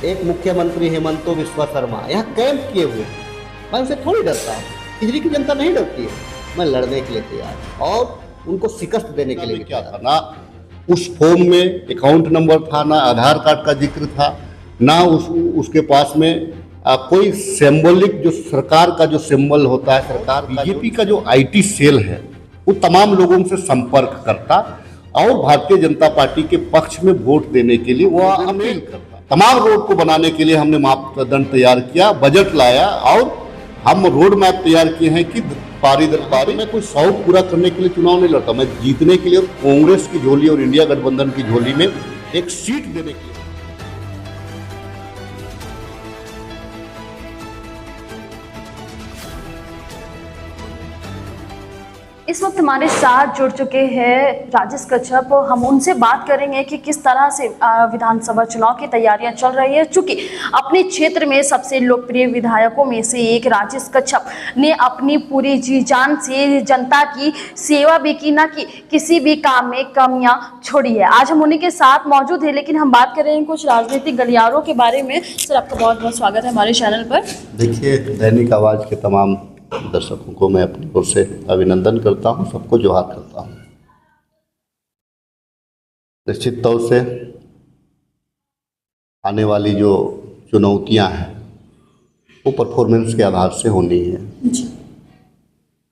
एक मुख्यमंत्री हेमंतो विश्वा शर्मा यहाँ कैंप किए हुए हैं। मैं उनसे थोड़ी डरता हूँ, खिजरी की जनता नहीं डरती है। मैं लड़ने के लिए तैयार और उनको शिकस्त देने के लिए क्या था ना, उस फॉर्म में अकाउंट नंबर था, ना आधार कार्ड का जिक्र था, ना उसके पास में कोई सिंबॉलिक जो सरकार का जो सिंबल होता है, सरकार बीजेपी का जो आईटी सेल है वो तमाम लोगों से संपर्क करता और भारतीय जनता पार्टी के पक्ष में वोट देने के लिए वो अपील करता। तमाम रोड को बनाने के लिए हमने मापदंड तैयार किया, बजट लाया और हम रोड मैप तैयार किए हैं कि पारी दर पारी। मैं कोई शौक पूरा करने के लिए चुनाव नहीं लड़ता, मैं जीतने के लिए कांग्रेस की झोली और इंडिया गठबंधन की झोली में एक सीट देने के लिए। इस वक्त हमारे साथ जुड़ चुके हैं राजेश कच्छप। हम उनसे बात करेंगे कि किस तरह से विधानसभा चुनाव की तैयारियां चल रही है। चूंकि अपने क्षेत्र में सबसे लोकप्रिय विधायकों में से एक राजेश कच्छप ने अपनी पूरी जी जान से जनता की सेवा भी की, ना कि किसी भी काम में कमियां छोड़ी है। आज हम उन्हीं के साथ मौजूद है, लेकिन हम बात कर रहे हैं कुछ राजनीतिक गलियारों के बारे में। सर, आपका बहुत बहुत स्वागत है हमारे चैनल पर। देखिए, दैनिक आवाज़ के तमाम दर्शकों को मैं अपनी ओर से अभिनंदन करता हूं, सबको जोहार करता हूं। निश्चित तौर से आने वाली जो चुनौतियां हैं वो परफॉर्मेंस के आधार से होनी है।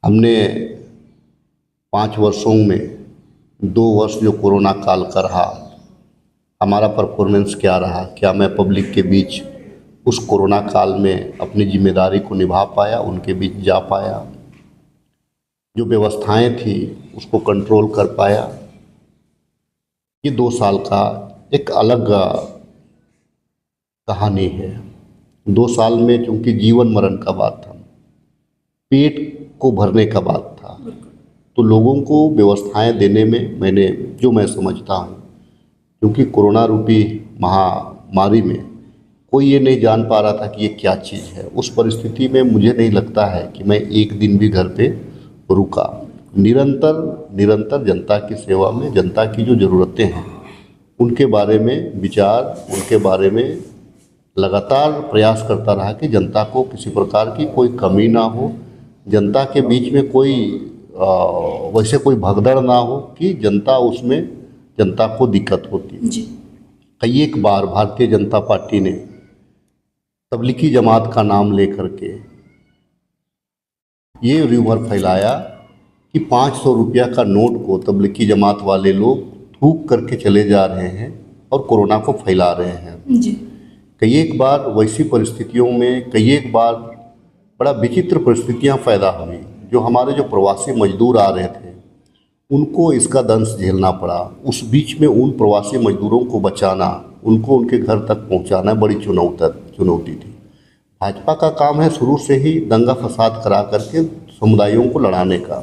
हमने 5 वर्षों में 2 वर्ष जो कोरोना काल का रहा, हमारा परफॉर्मेंस क्या रहा, क्या मैं पब्लिक के बीच उस कोरोना काल में अपनी जिम्मेदारी को निभा पाया, उनके बीच जा पाया, जो व्यवस्थाएं थी उसको कंट्रोल कर पाया। ये 2 साल का एक अलग कहानी है। 2 साल में चूंकि जीवन मरण का बात था, पेट को भरने का बात था, तो लोगों को व्यवस्थाएं देने में मैं समझता हूँ, क्योंकि कोरोना रूपी महामारी में कोई ये नहीं जान पा रहा था कि ये क्या चीज़ है। उस परिस्थिति में मुझे नहीं लगता है कि मैं एक दिन भी घर पे रुका। निरंतर जनता की सेवा में, जनता की जो ज़रूरतें हैं उनके बारे में विचार, उनके बारे में लगातार प्रयास करता रहा कि जनता को किसी प्रकार की कोई कमी ना हो, जनता के बीच में कोई वैसे कोई भगदड़ ना हो कि जनता को दिक्कत होती है। कई एक बार भारतीय जनता पार्टी ने तबलीगी जमात का नाम लेकर के ये र्यूमर फैलाया कि 500 रुपया का नोट को तबलीगी जमात वाले लोग थूक करके चले जा रहे हैं और कोरोना को फैला रहे हैं। कई एक बार वैसी परिस्थितियों में कई एक बार बड़ा विचित्र परिस्थितियां पैदा हुई। जो हमारे जो प्रवासी मजदूर आ रहे थे उनको इसका दंश झेलना पड़ा। उस बीच में उन प्रवासी मजदूरों को बचाना, उनको उनके घर तक पहुंचाना बड़ी चुनौती थी। भाजपा का काम है शुरू से ही दंगा फसाद करा करके समुदायों को लड़ाने का।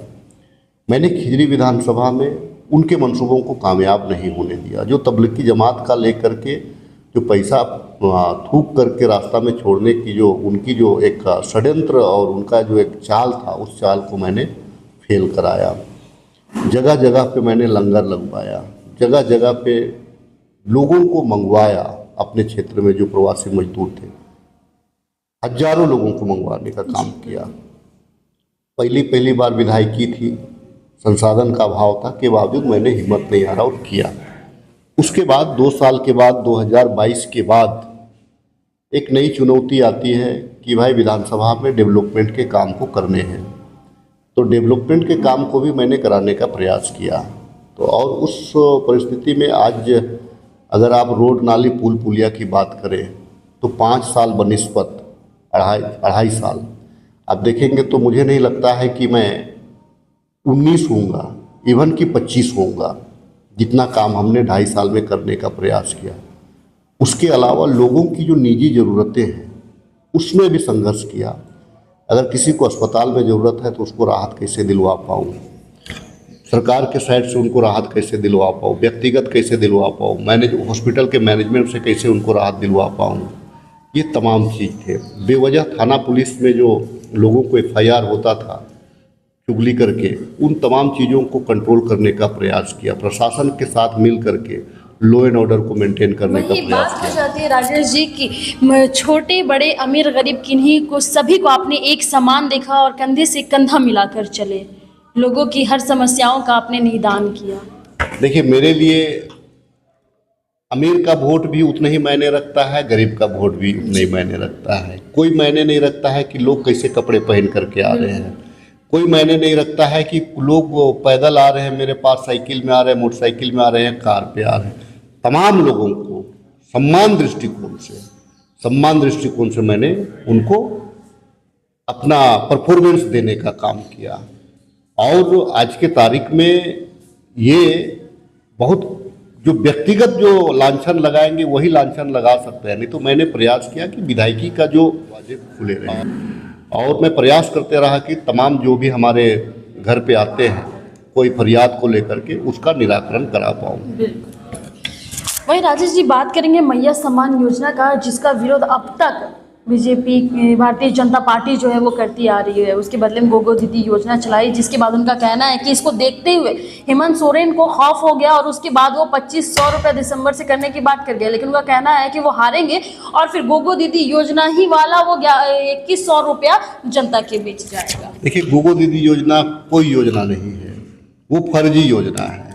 मैंने खिजरी विधानसभा में उनके मंसूबों को कामयाब नहीं होने दिया। जो तबलीगी जमात का लेकर के जो पैसा थूक करके रास्ता में छोड़ने की जो उनकी जो एक षड्यंत्र और उनका जो एक चाल था, उस चाल को मैंने फेल कराया। जगह जगह पे मैंने लंगर लगवाया, जगह जगह पे लोगों को मंगवाया। अपने क्षेत्र में जो प्रवासी मजदूर थे, हजारों लोगों को मंगवाने का काम किया। पहली बार विधायकी थी, संसाधन का अभाव था के बावजूद मैंने हिम्मत नहीं हारा और किया। उसके बाद 2 साल के बाद 2022 के बाद एक नई चुनौती आती है कि भाई विधानसभा में डेवलपमेंट के काम को करने हैं, तो डेवलपमेंट के काम को भी मैंने कराने का प्रयास किया। तो और उस परिस्थिति में आज अगर आप रोड नाली पुल पुलिया की बात करें तो 5 साल बनिस्बत 2.5 साल आप देखेंगे तो मुझे नहीं लगता है कि मैं 19 होऊंगा, इवन कि 25 होऊंगा, जितना काम हमने 2.5 साल में करने का प्रयास किया। उसके अलावा लोगों की जो निजी ज़रूरतें हैं उसमें भी संघर्ष किया। अगर किसी को अस्पताल में ज़रूरत है तो उसको राहत कैसे दिलवा पाऊँ, सरकार के साइड से उनको राहत कैसे दिलवा पाऊँ, व्यक्तिगत कैसे दिलवा पाऊँ, हॉस्पिटल के मैनेजमेंट से कैसे उनको राहत दिलवा पाऊँ, ये तमाम चीज़ थे। बेवजह थाना पुलिस में जो लोगों को FIR होता था चुगली करके, उन तमाम चीज़ों को कंट्रोल करने का प्रयास किया। प्रशासन के साथ मिल करके लॉ एंड ऑर्डर को मेंटेन करने का वही प्रयास बात किया। हो जाती है राजेश जी की छोटे बड़े अमीर गरीब किन्हीं को सभी को आपने एक समान देखा और कंधे से कंधा मिलाकर चले, लोगों की हर समस्याओं का आपने निदान किया। देखिए, मेरे लिए अमीर का वोट भी उतना ही मायने रखता है, गरीब का वोट भी उतना ही मायने रखता है। कोई मायने नहीं रखता है कि लोग कैसे कपड़े पहन करके आ रहे हैं, कोई मायने नहीं रखता है कि लोग पैदल आ रहे हैं, मेरे पास साइकिल में आ रहे हैं, मोटरसाइकिल में आ रहे हैं, कार पे आ रहे हैं। तमाम लोगों को सम्मान दृष्टिकोण से मैंने उनको अपना परफॉर्मेंस देने का काम किया। और आज के तारीख में ये बहुत जो व्यक्तिगत जो लांछन लगाएंगे वही लांछन लगा सकते हैं, नहीं तो मैंने प्रयास किया कि विधायकी का जो दरवाजे खुले रहे और मैं प्रयास करते रहा कि तमाम जो भी हमारे घर पे आते हैं कोई फरियाद को लेकर के उसका निराकरण करा पाऊँ। वही राजेश जी बात करेंगे मैया सम्मान योजना का, जिसका विरोध अब तक बीजेपी भारतीय जनता पार्टी जो है वो करती आ रही है। उसके बदले में गोगो दीदी योजना चलाई, जिसके बाद उनका कहना है कि इसको देखते हुए हेमंत सोरेन को खौफ हो गया और उसके बाद वो 2500 रुपये दिसंबर से करने की बात कर गया। लेकिन उनका कहना है कि वो हारेंगे और फिर गोगो दीदी योजना ही वाला वो 2100 रुपया जनता के बीच जाएगा। देखिए, गोगो दीदी योजना कोई योजना नहीं है, वो फर्जी योजना है।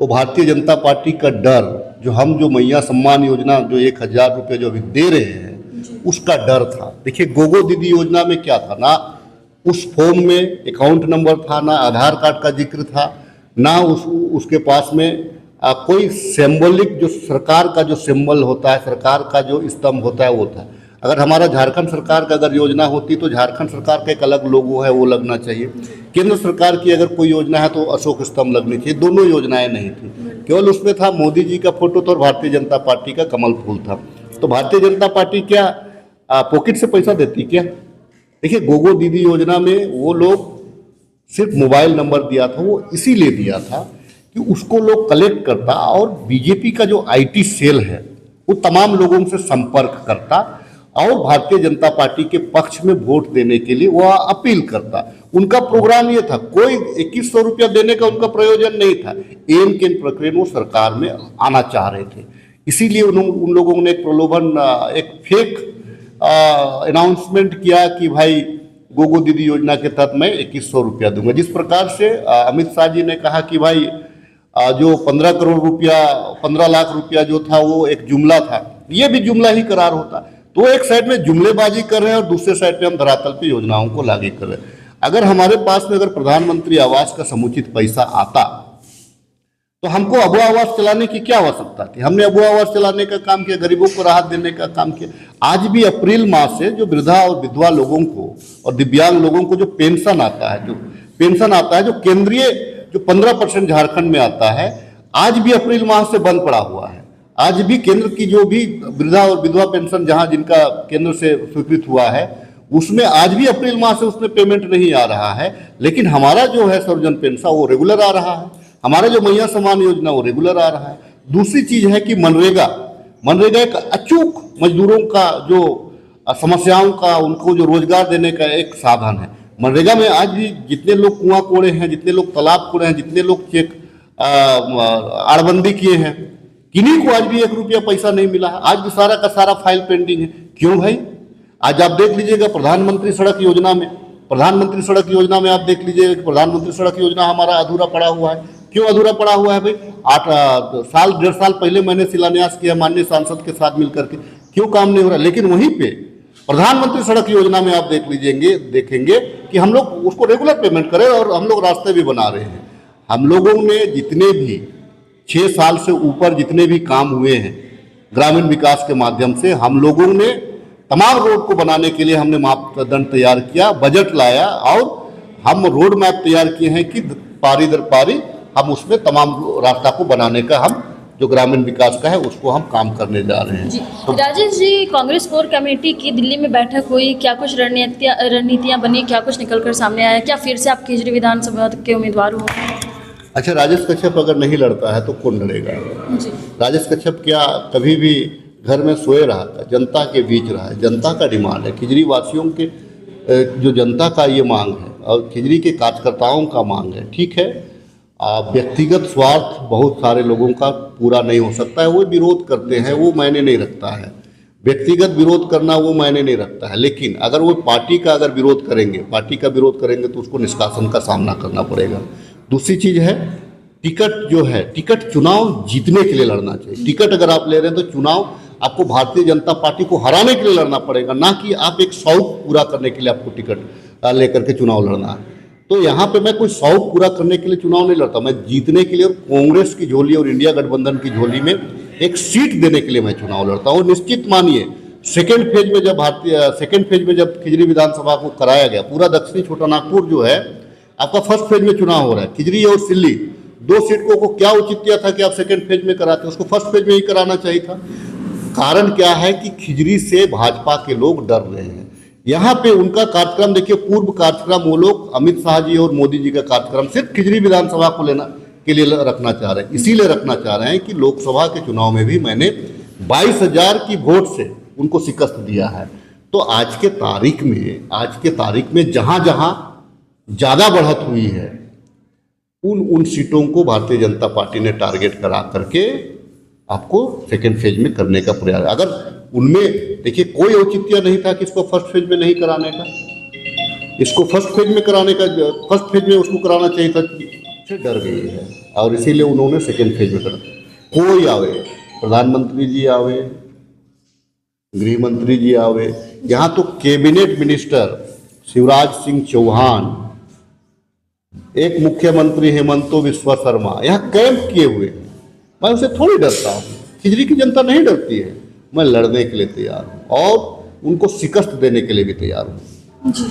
वो भारतीय जनता पार्टी का डर जो मैया सम्मान योजना जो 1000 रुपये जो अभी दे रहे हैं उसका डर था। देखिए, गोगो दीदी योजना में क्या था, ना उस फॉर्म में अकाउंट नंबर था, ना आधार कार्ड का जिक्र था, ना उसके पास में कोई सिंबॉलिक जो सरकार का जो सिंबल होता है, सरकार का जो स्तंभ होता है वो था। अगर हमारा झारखंड सरकार का अगर योजना होती तो झारखंड सरकार का एक अलग लोगो है वो लगना चाहिए। केंद्र सरकार की अगर कोई योजना है तो अशोक स्तंभ लगनी चाहिए। दोनों योजनाएं नहीं थी, केवल उसमें था मोदी जी का फोटो तो और भारतीय जनता पार्टी का कमल फूल था। तो भारतीय जनता पार्टी क्या पॉकेट से पैसा देती क्या? देखिए, गोगो दीदी योजना में वो लोग सिर्फ मोबाइल नंबर दिया था, वो इसीलिए दिया था कि उसको लोग कलेक्ट करता और बीजेपी का जो आईटी सेल है वो तमाम लोगों से संपर्क करता और भारतीय जनता पार्टी के पक्ष में वोट देने के लिए वह अपील करता। उनका प्रोग्राम ये था, कोई 2100 रुपया देने का उनका प्रयोजन नहीं था। एम के प्रक्रिया वो सरकार में आना चाह रहे थे, इसीलिए उन लोगों ने एक प्रलोभन, एक फेक अनाउंसमेंट किया कि भाई गोगो दीदी योजना के तहत मैं 2100 रुपया दूंगा। जिस प्रकार से अमित शाह जी ने कहा कि भाई जो 15 करोड़ रुपया 15 लाख रुपया जो था वो एक जुमला था, ये भी जुमला ही करार होता। तो एक साइड में जुमलेबाजी कर रहे हैं और दूसरे साइड पे हम धरातल पे योजनाओं को लागू कर रहे हैं। अगर हमारे पास में अगर प्रधानमंत्री आवास का समुचित पैसा आता तो हमको अबुआ आवास चलाने की क्या आवश्यकता थी? हमने अबुआ आवास चलाने का काम किया, गरीबों को राहत देने का काम किया। आज भी अप्रैल माह से जो वृद्धा और विधवा लोगों को और दिव्यांग लोगों को जो पेंशन आता है, जो केंद्रीय जो 15% झारखंड में आता है, आज भी अप्रैल माह से बंद पड़ा हुआ है। आज भी केंद्र की जो भी वृद्धा और विधवा पेंशन जहां जिनका केंद्र से स्वीकृत हुआ है उसमें आज भी अप्रैल माह से उसमें पेमेंट नहीं आ रहा है। लेकिन हमारा जो है सर्वजन पेंशन वो रेगुलर आ रहा है, हमारा जो मैया सम्मान योजना वो रेगुलर आ रहा है। दूसरी चीज है कि मनरेगा एक अचूक मजदूरों का जो समस्याओं का उनको जो रोजगार देने का एक साधन है। मनरेगा में आज भी जितने लोग कुआं कोड़े हैं, जितने लोग तालाब कोड़े हैं, जितने लोग चेक आड़बंदी किए हैं, किन्हीं को आज भी 1 रुपया पैसा नहीं मिला है। आज भी सारा का सारा फाइल पेंडिंग है। क्यों भाई? आज आप देख लीजिएगा प्रधानमंत्री सड़क योजना में आप देख लीजिएगा कि प्रधानमंत्री सड़क योजना हमारा अधूरा पड़ा हुआ है। क्यों अधूरा पड़ा हुआ है भाई? 1.5 साल पहले मैंने शिलान्यास किया माननीय सांसद के साथ मिलकर के, क्यों काम नहीं हो रहा? लेकिन वहीं पे प्रधानमंत्री सड़क योजना में आप देखेंगे कि हम लोग उसको रेगुलर पेमेंट करें और हम लोग रास्ते भी बना रहे हैं। हम लोगों ने जितने भी 6 साल से ऊपर जितने भी काम हुए हैं ग्रामीण विकास के माध्यम से, हम लोगों ने तमाम रोड को बनाने के लिए हमने मापदंड तैयार किया, बजट लाया और हम रोड मैप तैयार किए हैं कि पारी दर पारी हम उसमें तमाम रास्ता को बनाने का हम जो ग्रामीण विकास का है उसको हम काम करने जा रहे हैं। तो राजेश जी, कांग्रेस कोर कमेटी की दिल्ली में बैठक हुई, क्या कुछ रणनीतियां बनी, क्या कुछ निकल कर सामने आया? क्या फिर से आप केजरी विधानसभा के उम्मीदवार हो? अच्छा, राजेश कश्यप अगर नहीं लड़ता है तो कौन लड़ेगा? राजेश कश्यप क्या कभी भी घर में सोए रहा था? जनता के बीच रहा है, जनता का डिमांड है, खिजरी वासियों के जो जनता का ये मांग है और खिजरी के कार्यकर्ताओं का मांग है, ठीक है। व्यक्तिगत स्वार्थ बहुत सारे लोगों का पूरा नहीं हो सकता है, वो विरोध करते हैं, वो मायने नहीं रखता है। व्यक्तिगत विरोध करना वो मायने नहीं रखता है, लेकिन अगर वो पार्टी का अगर विरोध करेंगे तो उसको निष्कासन का सामना करना पड़ेगा। दूसरी चीज़ है टिकट जो है, टिकट चुनाव जीतने के लिए लड़ना चाहिए। टिकट अगर आप ले रहे हैं तो चुनाव आपको भारतीय जनता पार्टी को हराने के लिए लड़ना पड़ेगा, ना कि आप एक शौक पूरा करने के लिए आपको टिकट लेकर के चुनाव लड़ना है। तो यहाँ पे मैं कोई शौक पूरा करने के लिए चुनाव नहीं लड़ता, मैं जीतने के लिए और कांग्रेस की झोली और इंडिया गठबंधन की झोली में एक सीट देने के लिए मैं चुनाव लड़ता हूँ। निश्चित मानिए सेकेंड फेज में जब खिजरी विधानसभा को कराया गया, पूरा दक्षिणी छोटा नागपुर जो है आपका फर्स्ट फेज में चुनाव हो रहा है, खिजरी और सिल्ली 2 सीटों को क्या उचित था कि आप सेकेंड फेज में कराते, उसको फर्स्ट फेज में ही कराना चाहिए था। कारण क्या है कि खिजरी से भाजपा के लोग डर रहे हैं। यहाँ पे उनका कार्यक्रम देखिए, पूर्व कार्यक्रम वो लोग अमित शाह जी और मोदी जी का कार्यक्रम सिर्फ खिजरी विधानसभा को लेना के लिए रखना चाह रहे हैं। इसीलिए रखना चाह रहे हैं कि लोकसभा के चुनाव में भी मैंने 22,000 की वोट से उनको शिकस्त दिया है। तो आज के तारीख में जहाँ जहाँ ज़्यादा बढ़त हुई है उन सीटों को भारतीय जनता पार्टी ने टारगेट करा करके आपको सेकेंड फेज में करने का प्रयास। अगर उनमें देखिए कोई औचित्य नहीं था कि इसको फर्स्ट फेज में नहीं कराने का, इसको फर्स्ट फेज में उसको कराना चाहिए था, से डर गई है और इसीलिए उन्होंने सेकेंड फेज में करा। कोई आवे, प्रधानमंत्री जी आवे, गृह मंत्री जी आवे, यहाँ तो कैबिनेट मिनिस्टर शिवराज सिंह चौहान, एक मुख्यमंत्री हेमंतो विश्व शर्मा यहाँ कैंप किए हुए हैं। मैं उनसे थोड़ी डरता हूँ, खिजरी की जनता नहीं डरती है। मैं लड़ने के लिए तैयार हूँ और उनको शिकस्त देने के लिए भी तैयार हूँ। जी,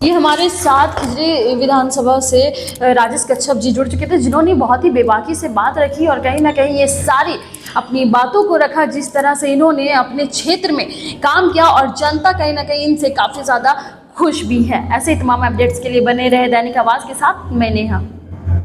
ये हमारे साथ खिजरी विधानसभा से राजेश कच्छप जी जुड़ चुके थे, जिन्होंने बहुत ही बेबाकी से बात रखी और कहीं ना कहीं ये सारी अपनी बातों को रखा, जिस तरह से इन्होंने अपने क्षेत्र में काम किया और जनता कहीं ना कहीं इनसे काफ़ी ज़्यादा खुश भी है। ऐसे ही तमाम अपडेट्स के लिए बने रहे दैनिक आवाज़ के साथ। मैं नेहा।